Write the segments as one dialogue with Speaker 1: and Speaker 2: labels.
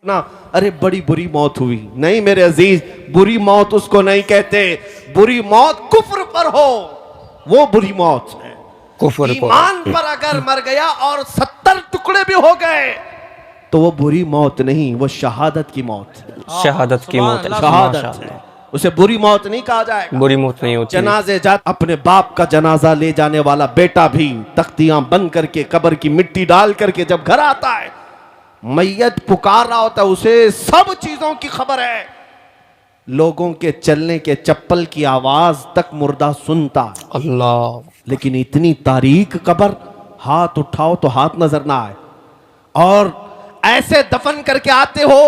Speaker 1: نا ارے بڑی بری موت ہوئی. نہیں میرے عزیز, بری موت اس کو نہیں کہتے. بری موت کفر پر ہو وہ بری موت ہے. ایمان پر اگر مر گیا اور 70 ٹکڑے بھی ہو گئے تو وہ بری موت نہیں, وہ شہادت کی موت ہے.
Speaker 2: شہادت کی موت,
Speaker 1: شہادت ہے, اسے بری موت نہیں کہا جائے گا.
Speaker 2: بری موت نہیں ہوتی.
Speaker 1: جنازے جات اپنے باپ کا جنازہ لے جانے والا بیٹا بھی تختیاں بند کر کے قبر کی مٹی ڈال کر کے جب گھر آتا ہے, میت پکار رہا ہوتا ہے, اسے سب چیزوں کی خبر ہے. لوگوں کے چلنے کے چپل کی آواز تک مردہ سنتا ہے.
Speaker 2: اللہ,
Speaker 1: لیکن اتنی تاریک قبر, ہاتھ اٹھاؤ تو ہاتھ نظر نہ آئے, اور ایسے دفن کر کے آتے ہو,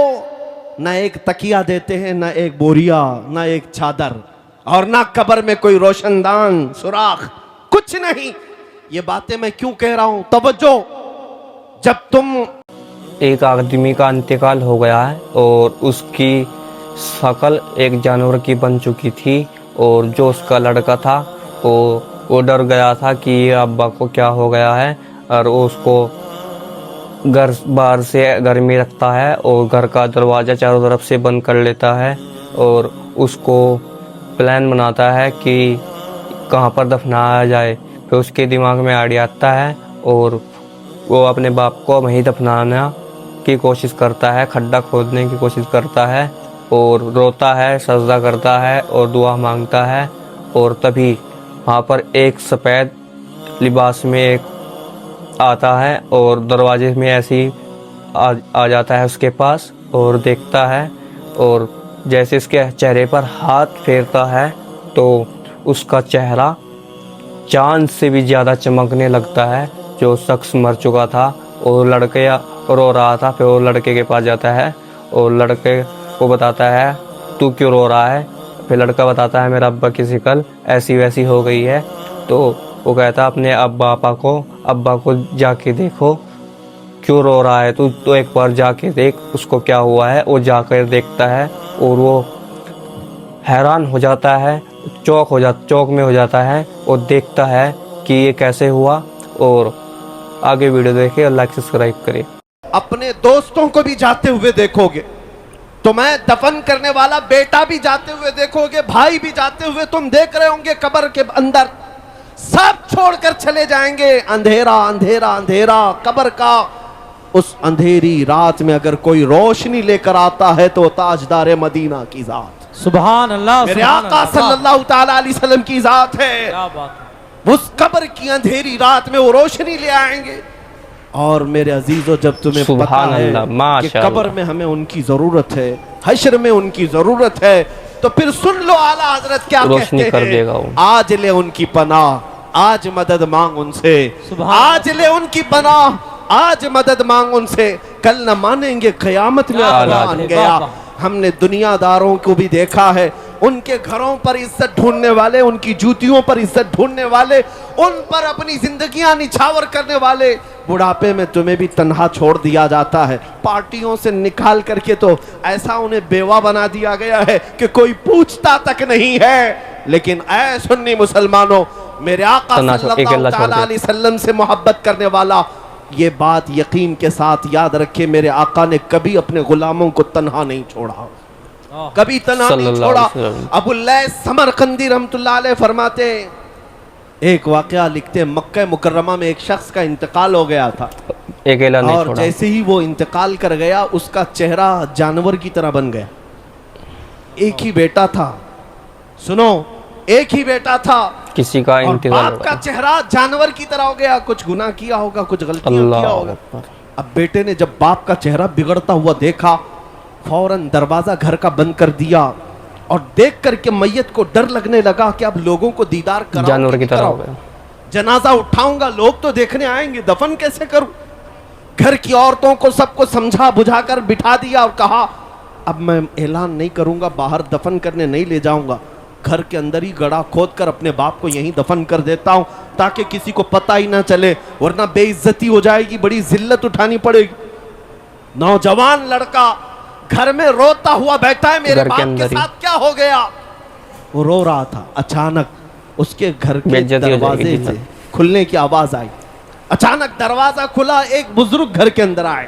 Speaker 1: نہ ایک تکیہ دیتے ہیں, نہ ایک بوریا, نہ ایک چادر, اور نہ قبر میں کوئی روشن دان سوراخ, کچھ نہیں. یہ باتیں میں کیوں کہہ رہا ہوں, توجہ. جب تم
Speaker 2: ایک آدمی کا انتقال ہو گیا ہے اور اس کی شکل ایک جانور کی بن چکی تھی, اور جو اس کا لڑکا تھا وہ ڈر گیا تھا کہ یہ ابا کو کیا ہو گیا ہے, اور اس کو گھر باہر سے گھر میں رکھتا ہے اور گھر کا دروازہ چاروں طرف سے بند کر لیتا ہے, اور اس کو پلان بناتا ہے کہ کہاں پر دفنایا جائے. پھر اس کے دماغ میں آئیڈیا آتا ہے اور وہ اپنے باپ کو وہیں دفنانا کی کوشش کرتا ہے, کھڈا کھودنے کی کوشش کرتا ہے, اور روتا ہے, سجدہ کرتا ہے اور دعا مانگتا ہے. اور تبھی وہاں پر ایک سفید لباس میں ایک آتا ہے اور دروازے میں ایسی آ جاتا ہے اس کے پاس, اور دیکھتا ہے, اور جیسے اس کے چہرے پر ہاتھ پھیرتا ہے تو اس کا چہرہ چاند سے بھی زیادہ چمکنے لگتا ہے. جو شخص مر چکا تھا اور لڑکے رو رہا تھا, پھر وہ لڑکے کے پاس جاتا ہے اور لڑکے کو بتاتا ہے تو کیوں رو رہا ہے. پھر لڑکا بتاتا ہے میرا ابا کی شکل ایسی ویسی ہو گئی ہے. تو وہ کہتا ہے اپنے ابا کو جا کے دیکھو کیوں رو رہا ہے, تو ایک بار جا کے دیکھ اس کو کیا ہوا ہے. وہ جا کر دیکھتا ہے اور وہ حیران ہو جاتا ہے, چوک میں ہو جاتا ہے, اور دیکھتا ہے کہ یہ کیسے ہوا. اور آگے ویڈیو دیکھیں اور لائک سبسکرائب کریں.
Speaker 1: اپنے دوستوں کو بھی جاتے ہوئے دیکھو گے, تمہیں دفن کرنے والا بیٹا بھی جاتے ہوئے دیکھو گے, بھائی بھی جاتے ہوئے تم دیکھ رہے ہوں گے. قبر کے اندر سب چھوڑ کر چلے جائیں گے, اندھیرا اندھیرا اندھیرا. قبر کا اس اندھیری رات میں اگر کوئی روشنی لے کر آتا ہے تو تاجدار مدینہ کی ذات,
Speaker 3: سبحان اللہ,
Speaker 1: میرے آقا صلی اللہ تعالی علیہ وسلم کی ذات ہے.
Speaker 3: کیا بات ہے.
Speaker 1: اس قبر کی اندھیری رات میں وہ روشنی لے آئیں گے. اور میرے عزیزو, جب تمہیں پتا ہے کہ قبر میں ہمیں ان کی ضرورت ہے, حشر میں ان کی ضرورت ہے, تو پھر سن لو اعلیٰ حضرت کیا کہتے ہیں. آج لے ان کی پناہ, آج مدد مانگ ان سے, آج لے ان کی پناہ, آج مدد مانگ ان سے. کل نہ مانیں گے قیامت میں مان گیا. ہم نے دنیا داروں کو بھی دیکھا ہے, ان کے گھروں پر عزت ڈھونڈنے والے, ان کی جوتیوں پر عزت ڈھونڈنے والے, ان پر اپنی زندگیاں نچھاور کرنے والے, بڑھاپے میں تمہیں بھی تنہا چھوڑ دیا جاتا ہے. پارٹیوں سے نکال کر کے تو ایسا انہیں بیوہ بنا دیا گیا ہے کہ کوئی پوچھتا تک نہیں ہے. لیکن اے سنی مسلمانوں, میرے آقا صلی اللہ تعالیٰ علیہ وسلم سے محبت کرنے والا یہ بات یقین کے ساتھ یاد رکھے, میرے آقا نے کبھی اپنے غلاموں کو تنہا نہیں چھوڑا, کبھی تنہا نہیں چھوڑا. ابو اللیث سمرقندی رحمت اللہ علیہ فرماتے, ایک واقعہ لکھتے, مکہ مکرمہ میں ایک شخص کا انتقال ہو گیا تھا, اور جیسے ہی وہ انتقال کر گیا اس کا چہرہ جانور کی طرح بن گیا. ایک ہی بیٹا تھا, سنو, ایک ہی بیٹا تھا,
Speaker 2: کسی کا انتقال,
Speaker 1: باپ کا چہرہ جانور کی طرح ہو گیا. کچھ گناہ کیا ہوگا, کچھ غلطیاں کیا ہوگا. اب بیٹے نے جب باپ کا چہرہ بگڑتا ہوا دیکھا, فوراً دروازہ گھر کا بند کر دیا, اور دیکھ کر کے میت کو ڈر لگنے لگا کہ اب لوگوں کو دیدار کراؤں,
Speaker 2: جانور کی طرح ہو گیا.
Speaker 1: جنازہ اٹھاؤں گا, لوگ تو دیکھنے آئیں گے, دفن کیسے کروں. گھر کی عورتوں کو سب کو سمجھا بجھا کر بٹھا دیا اور کہا اب میں اعلان نہیں کروں گا, باہر دفن کرنے نہیں لے جاؤں گا, گھر کے اندر ہی گڑھا کھود کر اپنے باپ کو یہیں دفن کر دیتا ہوں تاکہ کسی کو پتہ ہی نہ چلے, ورنہ بے عزتی ہو جائے گی, بڑی ذلت اٹھانی پڑے گی. نوجوان لڑکا گھر میں روتا ہوا بیٹھا ہے, میرے باپ کے ساتھ کیا ہو گیا. وہ رو رہا تھا, اچانک اس کے گھر کے دروازے سے کھلنے کی آواز آئی. اچانک دروازہ کھلا, ایک بزرگ گھر کے اندر آئے.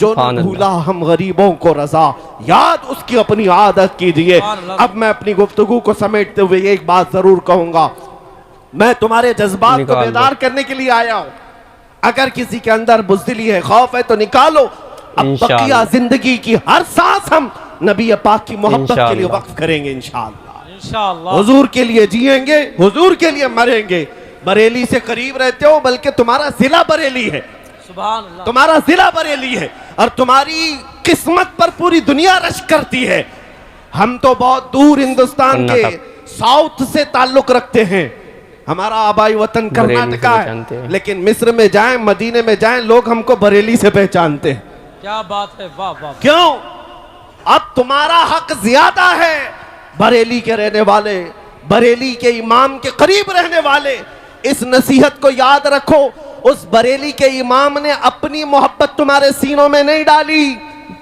Speaker 1: جو نہ بھولا ہم غریبوں کو رضا، یاد اس کی اپنی عادت کیجئے۔ اب میں اپنی گفتگو کو سمیٹتے ہوئے ایک بات ضرور کہوں گا، میں تمہارے جذبات کو بیدار کرنے کے لیے آیا ہوں۔ اگر کسی کے اندر بزدلی ہے، خوف ہے، تو نکالو۔ اب بقیہ زندگی کی ہر سانس ہم نبی پاک کی محبت کے لیے وقف کریں گے انشاءاللہ۔ حضور کے لیے جیئیں گے، حضور کے لیے مریں گے۔ بریلی سے قریب رہتے ہو، بلکہ تمہارا ضلع بریلی ہے،
Speaker 3: سبحان اللہ،
Speaker 1: تمہارا ضلع بریلی ہے، اور تمہاری قسمت پر پوری دنیا رشک کرتی ہے۔ ہم تو بہت دور ہندوستان کے ساؤتھ سے تعلق رکھتے ہیں، ہمارا آبائی وطن کرناٹکا ہے، لیکن مصر میں جائیں، مدینے میں جائیں، لوگ ہم کو بریلی سے پہچانتے ہیں۔
Speaker 3: کیا بات ہے، واہ واہ۔
Speaker 1: کیوں؟ اب تمہارا حق زیادہ ہے۔ بریلی کے رہنے والے، بریلی کے امام کے قریب رہنے والے، اس نصیحت کو یاد رکھو، اس بریلی کے امام نے اپنی محبت تمہارے سینوں میں نہیں ڈالی،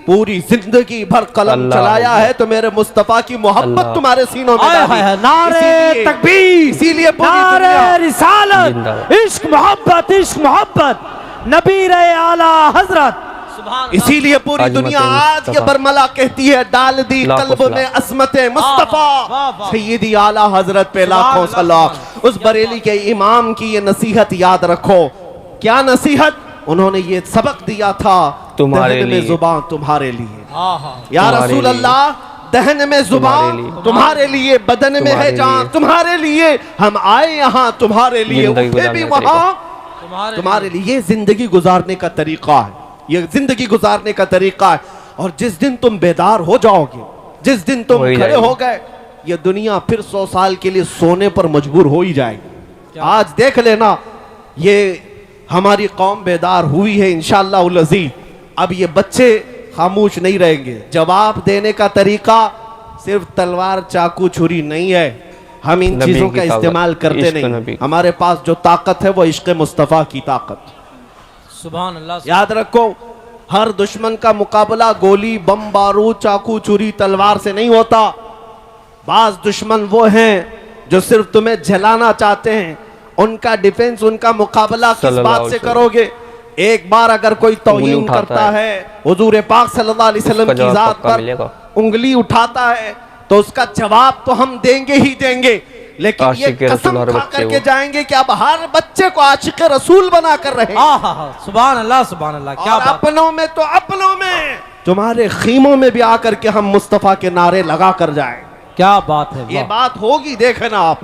Speaker 1: پوری زندگی بھر قلم چلایا ہے تو میرے مصطفیٰ کی محبت تمہارے سینوں میں ڈالی۔
Speaker 3: نعرہ تکبیر،
Speaker 1: اسی لیے
Speaker 3: نعرہ رسالت، عشق محبت، عشق محبت، نبی اعلیٰ حضرت،
Speaker 1: اسی لیے پوری دنیا آج یہ برملا کہتی ہے، ڈال دی قلب میں عظمت مصطفیٰ سیدی اعلیٰ حضرت پہ لاکھوں صلاح۔ اس بریلی کے امام کی یہ نصیحت یاد رکھو۔ کیا نصیحت؟ انہوں نے یہ سبق دیا تھا، دہن میں زبان تمہارے لیے، یا رسول اللہ، دہن میں زبان تمہارے لیے، بدن میں ہے جان تمہارے لیے، ہم آئے یہاں تمہارے لیے، اٹھے بھی وہاں تمہارے لیے۔ یہ زندگی گزارنے کا طریقہ ہے، یہ زندگی گزارنے کا طریقہ ہے۔ اور جس دن تم بیدار ہو جاؤ گے، جس دن تم کھڑے ہو گئے، یہ دنیا پھر 100 سال کے لیے سونے پر مجبور ہو ہی جائے گی۔ آج دیکھ لینا، یہ ہماری قوم بیدار ہوئی ہے انشاءاللہ العزیز۔ اب یہ بچے خاموش نہیں رہیں گے۔ جواب دینے کا طریقہ صرف تلوار، چاقو، چھری نہیں ہے، ہم ان چیزوں کا استعمال کرتے نہیں۔ ہمارے پاس جو طاقت ہے وہ عشق مصطفیٰ کی طاقت۔
Speaker 3: سبحان اللہ۔
Speaker 1: یاد رکھو، ہر دشمن کا مقابلہ گولی، بم، بارود، چاقو، چھری، تلوار سے نہیں ہوتا۔ بعض دشمن وہ ہیں جو صرف تمہیں جلانا چاہتے ہیں، ان کا ڈیفنس، ان کا مقابلہ کس بات سے کرو گے؟ ایک بار اگر کوئی توہین کرتا ہے حضور پاک صلی اللہ علیہ وسلم کی ذات پر، انگلی اٹھاتا ہے، تو اس کا جواب تو ہم دیں گے ہی دیں گے، لیکن یہ قسم کھا کر کے جائیں گے کہ اب ہر بچے کو عاشق رسول بنا کر رہے۔
Speaker 3: سبحان اللہ، سبحان اللہ، کیا
Speaker 1: اور
Speaker 3: بات۔
Speaker 1: اپنوں میں تو اپنوں میں، تمہارے خیموں میں بھی آ کر کے ہم مصطفیٰ کے نعرے لگا کر جائیں۔
Speaker 3: کیا بات ہے،
Speaker 1: یہ بات ہوگی، دیکھنا آپ،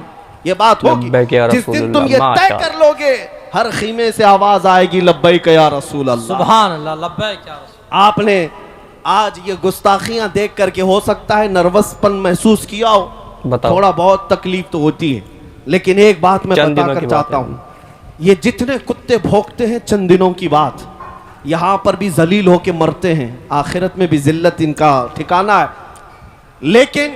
Speaker 1: یہ بات ہوگی۔ جس دن تم یہ طے کر لو گے، ہر خیمے سے آواز آئے گی، لبیک یا رسول اللہ،
Speaker 3: سبحان اللہ، لبیک یا رسول۔
Speaker 1: آپ نے آج یہ گستاخیاں دیکھ کر کے ہو سکتا ہے نروس پن محسوس کیا ہو، تھوڑا بہت تکلیف تو ہوتی ہے، لیکن ایک بات میں بتا کر چاہتا ہوں، یہ جتنے کتے بھوکتے ہیں چند دنوں کی بات، یہاں پر بھی ذلیل ہو کے مرتے ہیں، آخرت میں بھی ذلت ان کا ٹھکانہ ہے۔ لیکن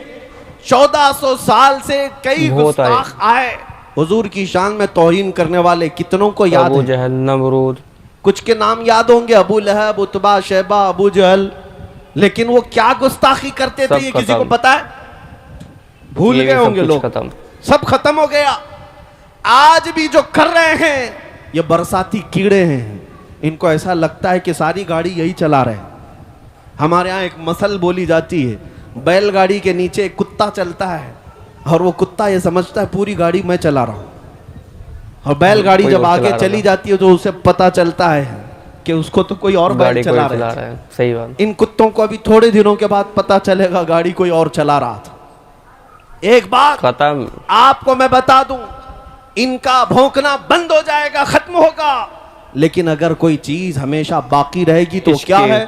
Speaker 1: 1400 سال سے کئی گستاخ آئے، حضور کی شان میں توہین کرنے والے کتنوں کو یاد
Speaker 2: ابو جہل، نمرود،
Speaker 1: کچھ کے نام یاد ہوں گے، ابو لہب، عتبہ، شیبہ، ابو جہل، لیکن وہ کیا گستاخی کرتے تھے یہ کسی کو پتا ہے؟ بھول گئے ہوں گے لوگ، سب ختم ہو گیا۔ آج بھی جو کر رہے ہیں یہ برساتی کیڑے ہیں، ان کو ایسا لگتا ہے کہ ساری گاڑی یہی چلا رہے ہیں۔ ہمارے ہاں ایک مثل بولی جاتی ہے، بیل گاڑی کے نیچے ایک کتا چلتا ہے اور وہ کتا یہ سمجھتا ہے پوری گاڑی میں چلا رہا ہوں، اور بیل گاڑی جب آگے چلی جاتی ہے تو اسے پتا چلتا ہے کہ اس کو تو کوئی اور بیل چلا رہا ہے۔
Speaker 2: صحیح بات۔
Speaker 1: ان کتوں کو ابھی تھوڑے دنوں کے بعد پتا چلے گا گاڑی کوئی اور چلا رہا تھا۔ ایک بات
Speaker 2: ختم،
Speaker 1: آپ کو میں بتا دوں، ان کا بھونکنا بند ہو جائے گا، ختم ہوگا، لیکن اگر کوئی چیز ہمیشہ باقی رہے گی تو کیا ہے؟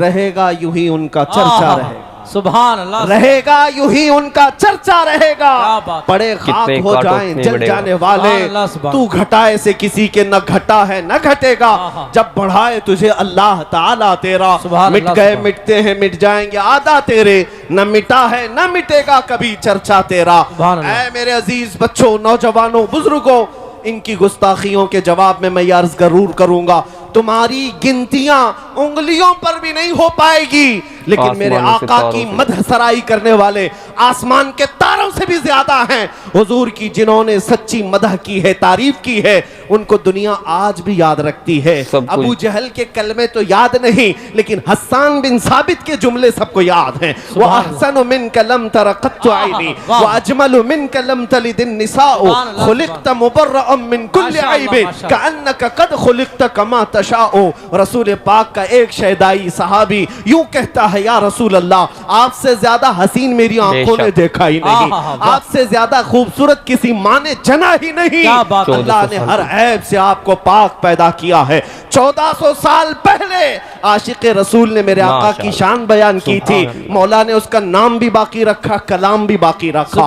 Speaker 1: رہے گا یوں ہی ان کا چرچا رہے گا،
Speaker 3: سبحان اللہ،
Speaker 1: رہے گا یوں ہی ان کا چرچا رہے گا۔ پڑے خاک ہو جائیں جل جانے والے، تو گھٹائے سے کسی کے نہ گھٹا ہے نہ گھٹے گا، جب بڑھائے تجھے اللہ تعالیٰ تیرا، مٹ گئے مٹتے ہیں مٹ جائیں گے آدھا تیرے، نہ مٹا ہے نہ مٹے گا کبھی چرچا تیرا۔ اے میرے عزیز بچوں، نوجوانوں، بزرگوں، ان کی گستاخیوں کے جواب میں عرض ضرور کروں گا، تمہاری گنتیاں انگلیوں پر بھی نہیں ہو پائے گی، لیکن میرے آقا کی مدح سرائی کرنے والے آسمان کے تاروں سے بھی زیادہ ہیں حضور کی. جنہوں نے سچی مدح کی ہے, تعریف کی ہے, ان کو دنیا آج بھی یاد رکھتی ہے. ابو جہل کے کلمے تو یاد نہیں, لیکن حسان بن ثابت کے جملے سب کو یاد ہیں. وَأَحْسَنُ مِنْكَ لَمْ تَرَ قَطُّ عَيْنِي وَأَجْمَلُ مِنْكَ لَمْ تَلِدِ النِّسَاءُ خُلِقْتَ مُبَرَّأً مِنْ كُلِّ عَيْبٍ كَأَنَّكَ قَدْ خُلِقْتَ كَمَا تَشَاءُ. رسول پاک کا ایک شہدائی صحابی یوں کہتا ہے, یا رسول اللہ, آپ سے زیادہ حسین میری آنکھوں نے دیکھا ہی نہیں, آپ سے زیادہ خوبصورت کسی ماں نے جنا ہی نہیں. اللہ نے ہر عیب سے آپ کو پاک پیدا کیا ہے. 1400 سال پہلے عاشق رسول نے میرے آقا کی شان بیان کی تھی. مولا نے اس کا نام بھی باقی رکھا, کلام بھی باقی رکھا.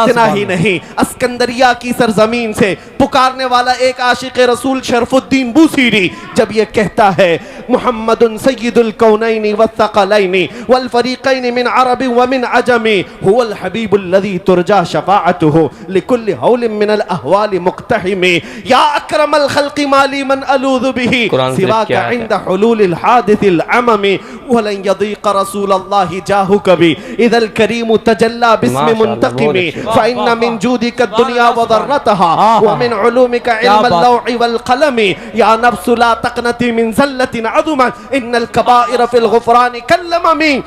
Speaker 1: اتنا ہی نہیں, اسکندریہ کی سرزمین سے پکارنے والا ایک عاشق رسول شرف الدین بوسیری جب یہ کہتا ہے محمد سید الکونین والثقلین والفریقین من عرب ومن عجم هو الحبیب الذی ترجا شفاعته لكل حول من الاحوال مقتحم یا اکرم الخلق مالی من الوذ به سواک عند حلول الحادث العمم ولن يضيق رسول الله جاهك بي اذا الكريم تجلى باسم منتقم فإن من جودك الدنيا وضرتها ومن علومك علم اللوح والقلم يا نفس لا تقنطي من زلة عظمت ان الكبائر في الغفران كاللمم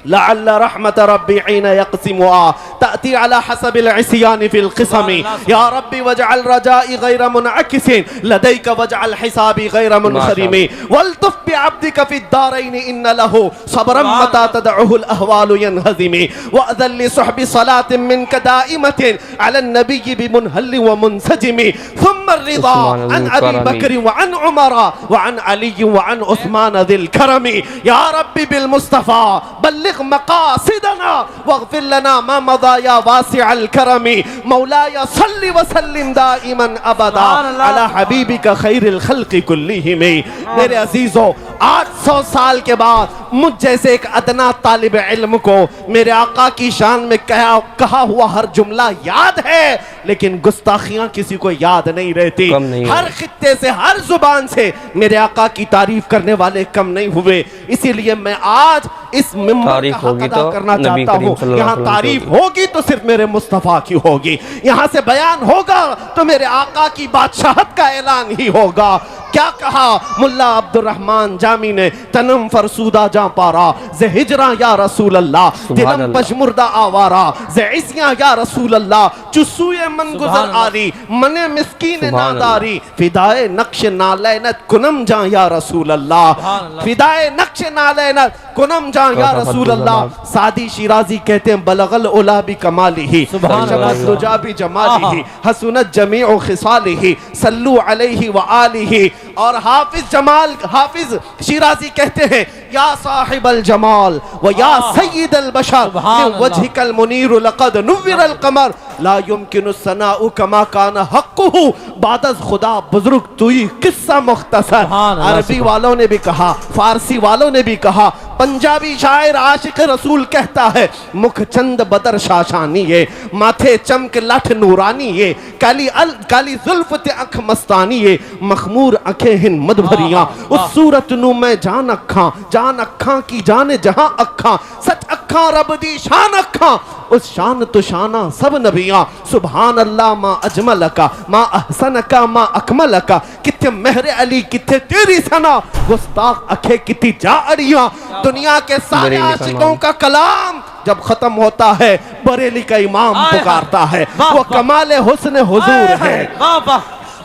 Speaker 1: لعل رحمة ربي حين يقسمها تأتي على حسب العصيان في القسم يا ربي واجعل رجائي غير منعكس لديك واجعل حسابي غير منخرم والطف بعبدك في الدارين إن له صبرا متى تدعه الأهوال ينهزم وأذن لصحب صلاة منك دائمة على النبي بمنهل ومنسجم ثم الرضا عن أبي بكر وعن عمر وعن علي وعن عثمان ذي الكرم يا ربي بالمصطفى بلغ مقاصدنا واغفر لنا ما مضى يا واسع الكرم مولاي صل وسلم دائما ابدا على حبيبك خير الخلق كلهم. میرے عزیزو, 800 سال کے بعد مجھ جیسے ایک ادنا طالب علم کو میرے آقا کی شان میں کہا ہوا ہر جملہ یاد ہے, لیکن گستاخیاں کسی کو یاد نہیں رہتی. ہر خطے سے, ہر زبان سے میرے آقا کی تعریف کرنے والے کم نہیں ہوئے. اسی لیے میں آج اس ممبر کا حق ادا کرنا چاہتا ہوں. یہاں تعریف ہوگی تو صرف میرے مصطفیٰ کی ہوگی, یہاں سے بیان ہوگا تو میرے آقا کی بادشاہت کا اعلان ہی ہوگا. کیا کہا ملا عبد الرحمن جامی نے, تنم فرسودہ جاں پارا زِ ہجراں یا رسول اللہ, دلم پشمردہ آوارا زِ عصیاں یا رسول اللہ, چسوئے من گزر آری من مسکین ناداری, فدائے نقش نالینت کنم جاں یا رسول اللہ, فدائے نقش نالینت کنم جاں یا رسول اللہ. سعدی شیرازی کہتے ہیں بلغ العلا بکمالہ شمت دجا بجمالہ حسنت جمیع خصالہ صلو علیہ وآلہ. اور حافظ شیرازی کہتے ہیں یا صاحب الجمال و یا سید البشر من وجہک المنیر لقد نور القمر لا يمكن الثناء كما كان حقه بعد از خدا بزرگ توئی قصہ مختصر. عربی والوں نے بھی کہا, فارسی والوں نے بھی کہا, پنجابی شاعر عاشق رسول کہتا ہے مکھ چند بدر شاشانی ہے, ماتھے چمک لٹھ نورانی ہے, کالی زلف تے اکھ مستانی ہے, مخمور اکھیں ہن مد بھریاں, اس صورت نو میں جان اکھاں کی جان جہاں اکھاں, سچ اکھاں رب دی شان اکھاں, اس شان تو شانہ سب نبیاں. سبحان اللہ ما اجملکا ما احسنکا ما اکملکا, کتے مہر علی کتے تیری سنا, گستاخ اکھے کتی جا اڑیاں. دنیا کے سارے عاشقوں کا کلام جب ختم ہوتا ہے بریلی کا امام پکارتا ہے, وہ کمال حسن حضور ہے,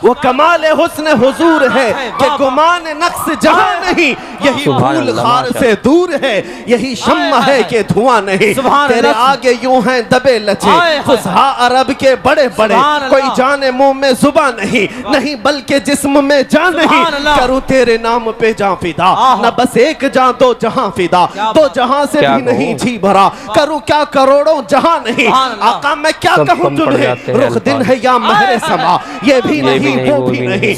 Speaker 1: وہ کمال حسن حضور ہے کہ گمان نقص جہاں نہیں, یہی پھول خار سے دور ہے, یہی شمع ہے کہ دھواں نہیں. تیرے آگے یوں ہیں دبے لچے فصحا عرب کے بڑے بڑے, کوئی جانے منہ میں زباں نہیں بلکہ جسم میں جان نہیں. کروں تیرے نام پہ جان فدا, نہ بس ایک جان دو جہاں فدا, دو جہاں سے بھی نہیں جی بھرا, کروں کیا کروڑوں جہاں نہیں. آقا میں کیا کہوں تمہیں, رخ دن ہے یا مہر سما, یہ بھی نہیں وہ بھی نہیں,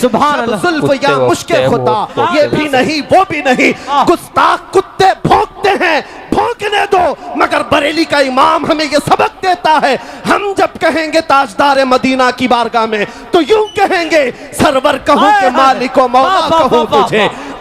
Speaker 1: زلف یا مشک خدا, یہ بھی نہیں وہ بھی نہیں. گستاخ کتے بھونکتے ہیں, بھونکنے دو, مگر بریلی کا امام ہمیں یہ سبق دیتا ہے. ہم جب کہیں گے تاجدار مدینہ کی بارگاہ میں تو یوں کہیں گے سرور کہوں کہ مالک و مولا کہوں تجھے,